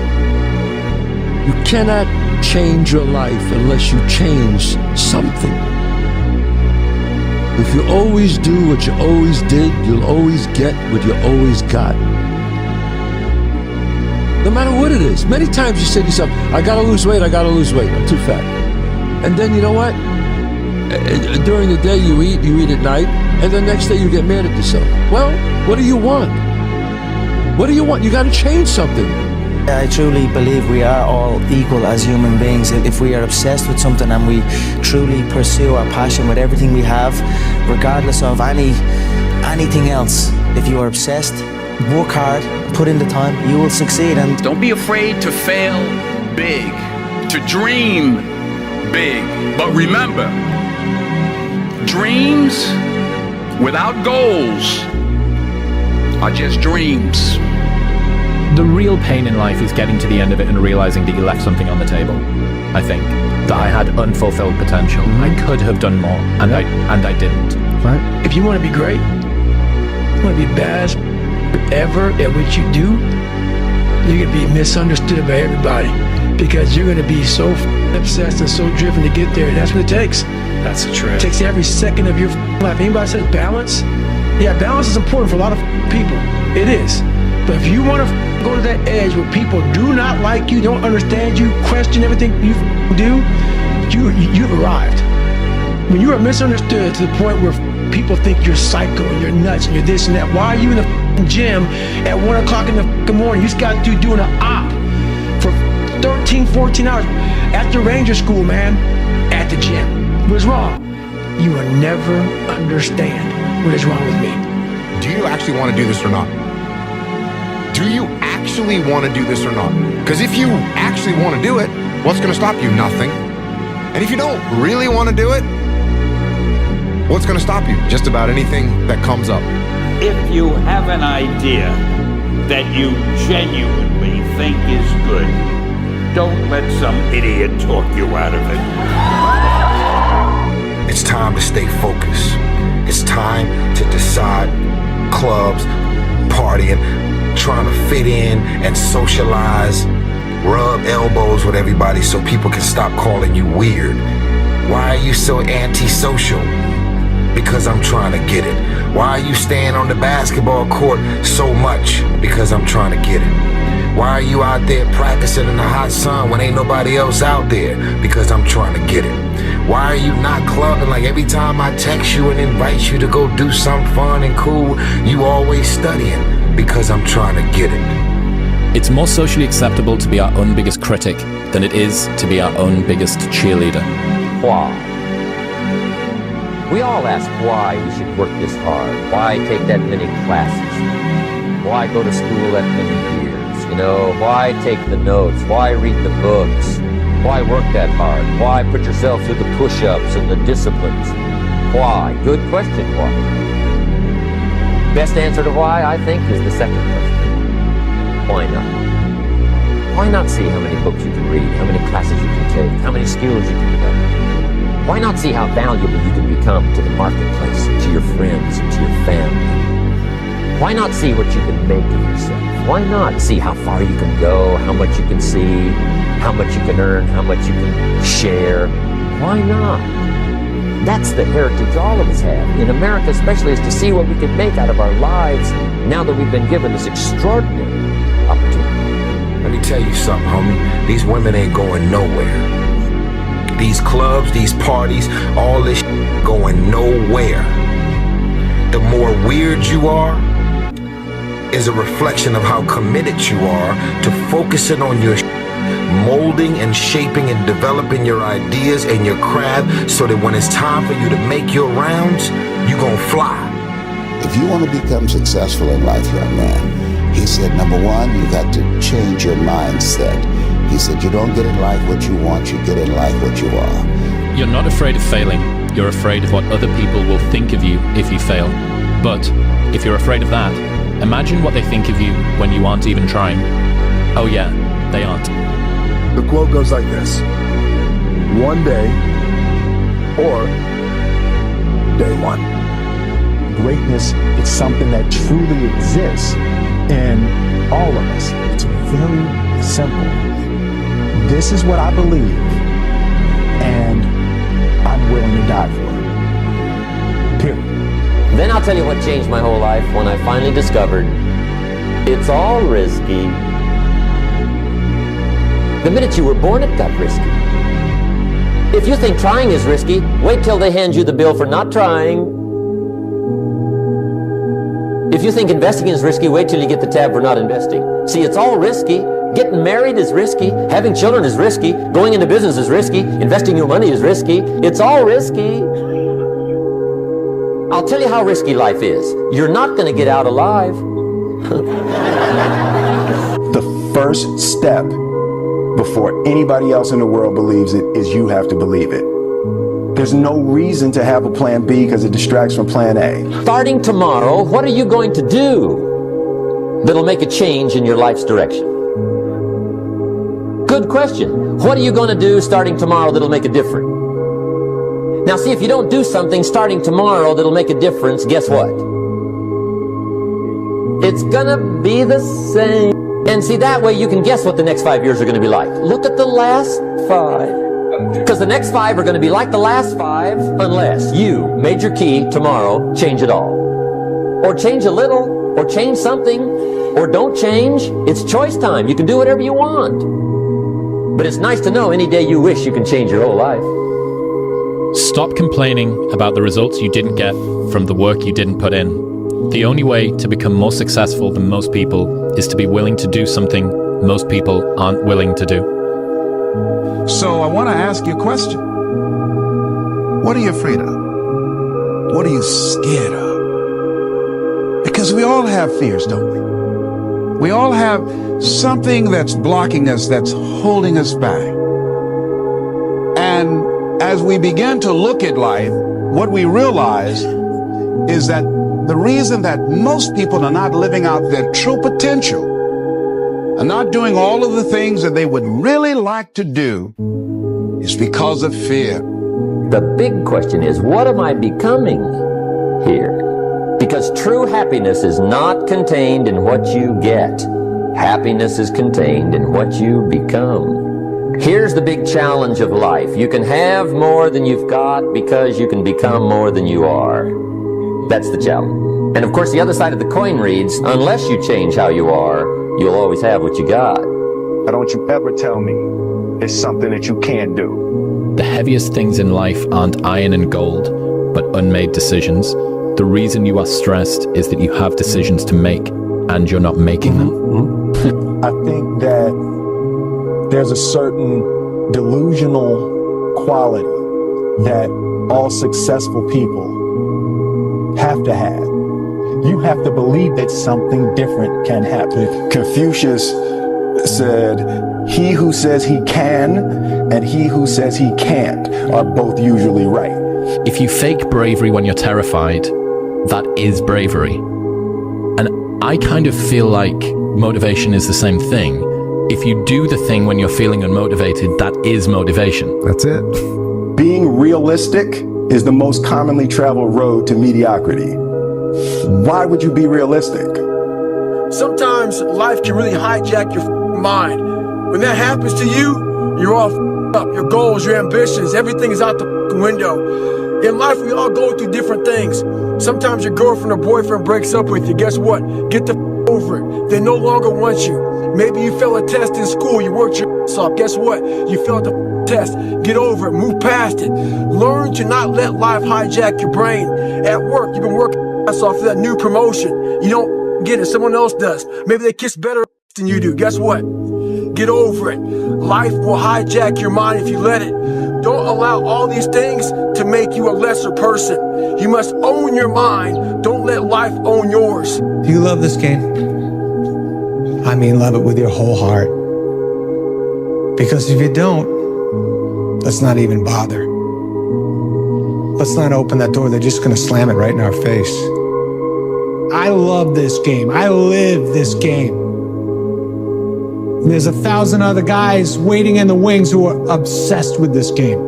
you cannot change your life unless you change something. If you always do what you always did, you'll always get what you always got. No matter what it is. Many times you say to yourself, I gotta lose weight, I'm too fat. And then you know what? During the day you eat at night, and the next day you get mad at yourself. Well, what do you want? What do you want? You gotta change something. I truly believe we are all equal as human beings. If we are obsessed with something and we truly pursue our passion with everything we have, regardless of anything else, if you are obsessed, work hard, put in the time, you will succeed. And don't be afraid to fail big, to dream big. But remember, dreams without goals are just dreams. The real pain in life is getting to the end of it and realizing that you left something on the table. I think that I had unfulfilled potential. I could have done more, and I didn't. Right. If you want to be great, you want to be best ever at what you do, you're going to be misunderstood by everybody because you're going to be so obsessed and so driven to get there. That's what it takes. That's the truth. It takes every second of your life. Anybody says balance? Yeah, balance is important for a lot of people. It is. But if you want to go to that edge where people do not like you, don't understand you, question everything you do, you've arrived. When you are misunderstood to the point where people think you're psycho and you're nuts and you're this and that, why are you in the gym at 1 o'clock in the morning? You just got through doing an op for 30 13, 14 hours at the Ranger School, man, at the gym. What's wrong? You will never understand what is wrong with me. Do you actually want to do this or not? Do you actually want to do this or not? Because if you actually want to do it, what's going to stop you? Nothing. And if you don't really want to do it, what's going to stop you? Just about anything that comes up. If you have an idea that you genuinely think is good, don't let some idiot talk you out of it. It's time to stay focused. It's time to decide clubs, partying, trying to fit in and socialize, rub elbows with everybody so people can stop calling you weird. Why are you so antisocial? Because I'm trying to get it. Why are you staying on the basketball court so much? Because I'm trying to get it. Why are you out there practicing in the hot sun when ain't nobody else out there? Because I'm trying to get it. Why are you not clubbing? Like every time I text you and invite you to go do something fun and cool, you always studying. Because I'm trying to get it. It's more socially acceptable to be our own biggest critic than it is to be our own biggest cheerleader. Why? We all ask why we should work this hard. Why take that many classes? Why go to school that many years? You know, why take the notes? Why read the books? Why work that hard? Why put yourself through the push-ups and the disciplines? Why? Good question, why? Best answer to why, I think, is the second question. Why not? Why not see how many books you can read, how many classes you can take, how many skills you can develop? Why not see how valuable you can become to the marketplace, to your friends, to your family? Why not see what you can make of yourself? Why not see how far you can go, how much you can see, how much you can earn, how much you can share? Why not? That's the heritage all of us have, in America especially, is to see what we can make out of our lives now that we've been given this extraordinary opportunity. Let me tell you something, homie. These women ain't going nowhere. These clubs, these parties, all this going nowhere. The more weird you are is a reflection of how committed you are to focusing on your molding and shaping and developing your ideas and your craft so that when it's time for you to make your rounds, you gonna fly. If you want to become successful in life, young man, he said, number one, you got to change your mindset. He said, you don't get in life what you want, you get in life what you are. You're not afraid of failing. You're afraid of what other people will think of you if you fail. But if you're afraid of that, imagine what they think of you when you aren't even trying. Oh yeah, they aren't. The quote goes like this: one day or day one. Greatness is something that truly exists in all of us. It's very simple. This is what I believe, and I'm willing to die for it. Period. Then I'll tell you what changed my whole life when I finally discovered it's all risky. The minute you were born, it got risky. If you think trying is risky, wait till they hand you the bill for not trying. If you think investing is risky, wait till you get the tab for not investing. See, it's all risky. Getting married is risky. Having children is risky. Going into business is risky. Investing your money is risky. It's all risky. I'll tell you how risky life is. You're not going to get out alive. The first step before anybody else in the world believes it is you have to believe it. There's no reason to have a plan B because it distracts from plan A. Starting tomorrow, what are you going to do that'll make a change in your life's direction? Good question. What are you going to do starting tomorrow that'll make a difference? Now see, if you don't do something starting tomorrow that'll make a difference, guess what? It's gonna be the same. And see, that way you can guess what the next 5 years are gonna be like. Look at the last 5. Because the next 5 are gonna be like the last 5 unless you, major key, tomorrow, change it all. Or change a little, or change something, or don't change. It's choice time. You can do whatever you want. But it's nice to know any day you wish you can change your whole life. Stop complaining about the results you didn't get from the work you didn't put in. The only way to become more successful than most people is to be willing to do something most people aren't willing to do. So I want to ask you a question. What are you afraid of? What are you scared of? Because we all have fears, don't we? We all have something that's blocking us, that's holding us back. And as we begin to look at life, what we realize is that the reason that most people are not living out their true potential, are not doing all of the things that they would really like to do, is because of fear. The big question is, what am I becoming here? Because true happiness is not contained in what you get. Happiness is contained in what you become. Here's the big challenge of life. You can have more than you've got because you can become more than you are. That's the challenge. And of course, the other side of the coin reads, unless you change how you are, you'll always have what you got. Now, don't you ever tell me it's something that you can't do. The heaviest things in life aren't iron and gold, but unmade decisions. The reason you are stressed is that you have decisions to make, and you're not making them. I think that there's a certain delusional quality that all successful people have to have. You have to believe that something different can happen. Confucius said, he who says he can and he who says he can't are both usually right. If you fake bravery when you're terrified, that is bravery. And I kind of feel like motivation is the same thing. If you do the thing when you're feeling unmotivated, that is motivation. That's it. Being realistic is the most commonly traveled road to mediocrity. Why would you be realistic? Sometimes life can really hijack your mind. When that happens to you, you're all up. Your goals, your ambitions, everything is out the window. In life, we all go through different things. Sometimes your girlfriend or boyfriend breaks up with you. Guess what? Get the over it. They no longer want you. Maybe you failed a test in school. You worked your ass off. Guess what? You failed the test. Get over it. Move past it. Learn to not let life hijack your brain. At work, you've been working your ass off for that new promotion. You don't get it. Someone else does. Maybe they kiss better than you do. Guess what? Get over it. Life will hijack your mind if you let it. Don't allow all these things to make you a lesser person. You must own your mind. Don't let life own yours. Do you love this game? I mean, love it with your whole heart. Because if you don't, let's not even bother. Let's not open that door. They're just going to slam it right in our face. I love this game. I live this game. There's 1,000 other guys waiting in the wings who are obsessed with this game.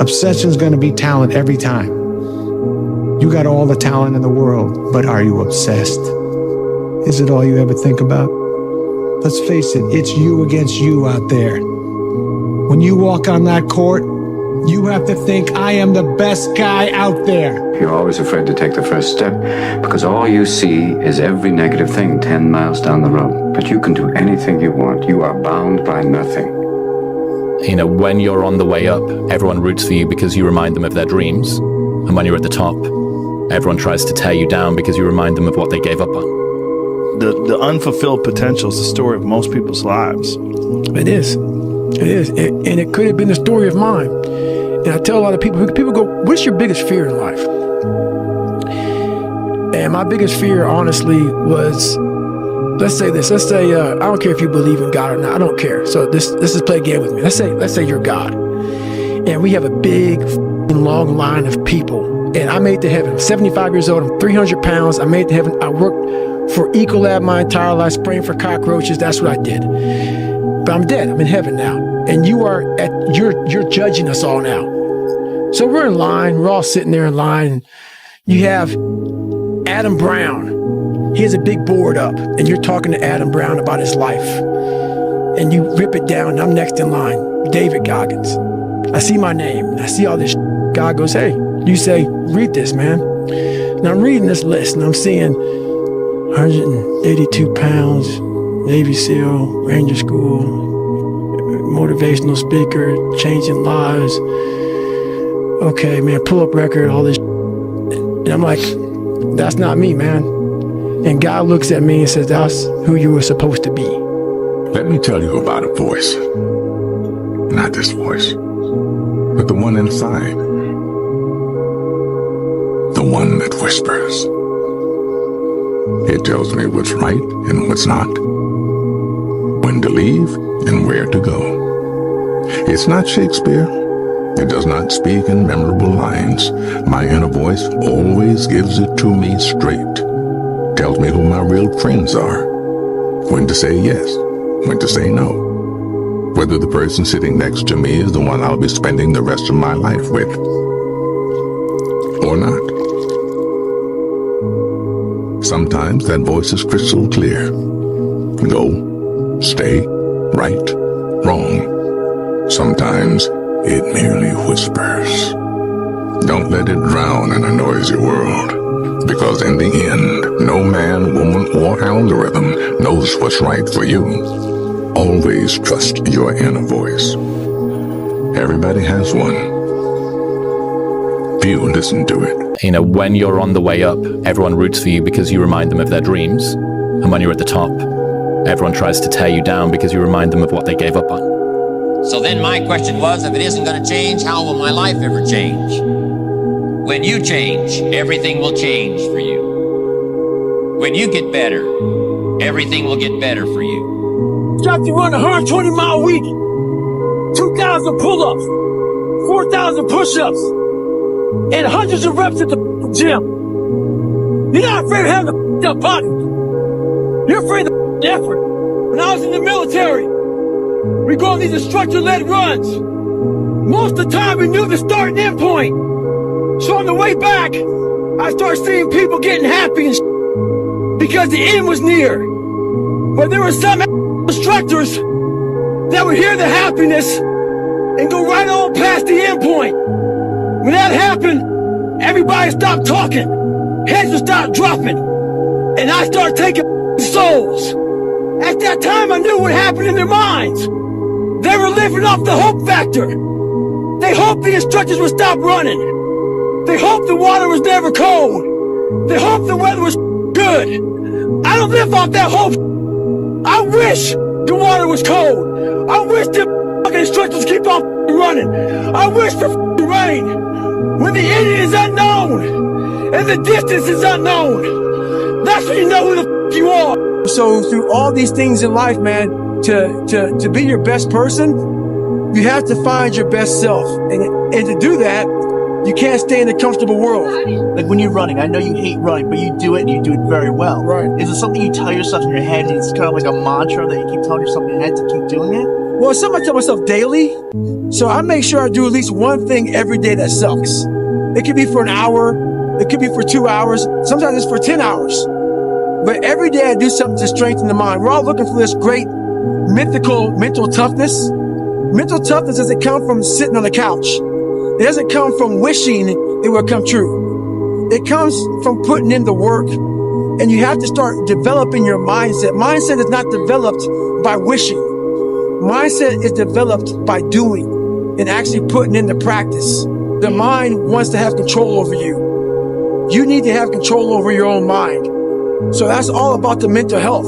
Obsession's gonna be talent every time. You got all the talent in the world, but are you obsessed? Is it all you ever think about? Let's face it, it's you against you out there. When you walk on that court, you have to think, I am the best guy out there. You're always afraid to take the first step because all you see is every negative thing 10 miles down the road. But you can do anything you want. You are bound by nothing. You know, when you're on the way up, everyone roots for you because you remind them of their dreams. And when you're at the top, everyone tries to tear you down because you remind them of what they gave up on. The unfulfilled potential is the story of most people's lives. It is. It is. And it could have been the story of mine. And I tell a lot of people go, what's your biggest fear in life? And my biggest fear, honestly, was, let's say this. Let's say, I don't care if you believe in God or not. I don't care. So let's just play a game with me. Let's say you're God. And we have a big, long line of people. And I made it to heaven. I'm 75 years old. I'm 300 pounds. I made it to heaven. I worked for Ecolab my entire life, spraying for cockroaches. That's what I did. But I'm dead. I'm in heaven now. And you're judging us all now. So we're in line. We're all sitting there in line. You have Adam Brown. He has a big board up, and you're talking to Adam Brown about his life. And you rip it down, and I'm next in line, David Goggins. I see my name, and I see all this. God goes, hey, you say, read this, man. And I'm reading this list, and I'm seeing 182 pounds, Navy SEAL, Ranger School, motivational speaker, changing lives. Okay, man, pull-up record, all this. And I'm like, that's not me, man. And God looks at me and says, that's who you were supposed to be. Let me tell you about a voice. Not this voice, but the one inside. The one that whispers. It tells me what's right and what's not, when to leave and where to go. It's not Shakespeare. It does not speak in memorable lines. My inner voice always gives it to me straight. Tells me who my real friends are. When to say yes, when to say no. Whether the person sitting next to me is the one I'll be spending the rest of my life with. Or not. Sometimes that voice is crystal clear. Go, stay, right, wrong. Sometimes it merely whispers. Don't let it drown in a noisy world. Because in the end, no man, woman, or algorithm knows what's right for you. Always trust your inner voice. Everybody has one. Few listen to it. You know, when you're on the way up, everyone roots for you because you remind them of their dreams. And when you're at the top, everyone tries to tear you down because you remind them of what they gave up on. So then my question was, if it isn't going to change, how will my life ever change? When you change, everything will change for you. When you get better, everything will get better for you. Got to run a 120-mile week, 2,000 pull-ups, 4,000 push-ups, and hundreds of reps at the gym. You're not afraid of having a body. You're afraid of the effort. When I was in the military, we go on these instructor-led runs. Most of the time, we knew the start and end point. So on the way back, I started seeing people getting happy and because the end was near. But there were some instructors that would hear the happiness and go right on past the end point. When that happened, everybody stopped talking. Heads would start dropping. And I started taking souls. At that time, I knew what happened in their minds. They were living off the hope factor. They hoped the instructors would stop running. They hoped the water was never cold. They hoped the weather was good. I don't live off that hope. I wish the water was cold. I wish the fucking instructors keep on running. I wish for rain. When the end is unknown and the distance is unknown, that's when you know who the you are. So through all these things in life, man, to be your best person, you have to find your best self. And to do that, you can't stay in a comfortable world. Like when you're running, I know you hate running, but you do it and you do it very well. Right. Is it something you tell yourself in your head and it's kind of like a mantra that you keep telling yourself in your head to keep doing it? Well, it's something I tell myself daily. So I make sure I do at least one thing every day that sucks. It could be for an hour. It could be for 2 hours. Sometimes it's for 10 hours. But every day I do something to strengthen the mind. We're all looking for this great mythical mental toughness. Mental toughness doesn't come from sitting on the couch. It doesn't come from wishing it will come true. It comes from putting in the work. And you have to start developing your mindset. Mindset is not developed by wishing. Mindset is developed by doing and actually putting in the practice. The mind wants to have control over you. You need to have control over your own mind. So that's all about the mental health.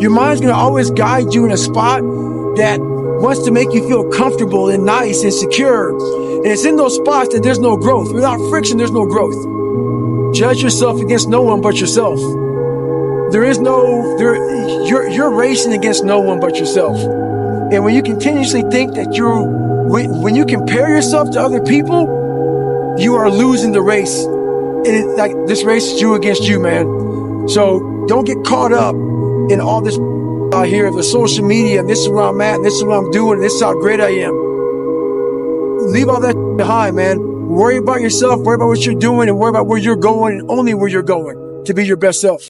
Your mind's going to always guide you in a spot that wants to make you feel comfortable and nice and secure. And it's in those spots that there's no growth. Without friction, there's no growth. Judge yourself against no one but yourself. You're racing against no one but yourself. And when you continuously think that when you compare yourself to other people, you are losing the race. And like this race is you against you, man. So don't get caught up in all this out here of the social media, and this is where I'm at, and this is what I'm doing, and this is how great I am. Leave all that behind, man. Worry about yourself, worry about what you're doing, and worry about where you're going, and only where you're going to be your best self.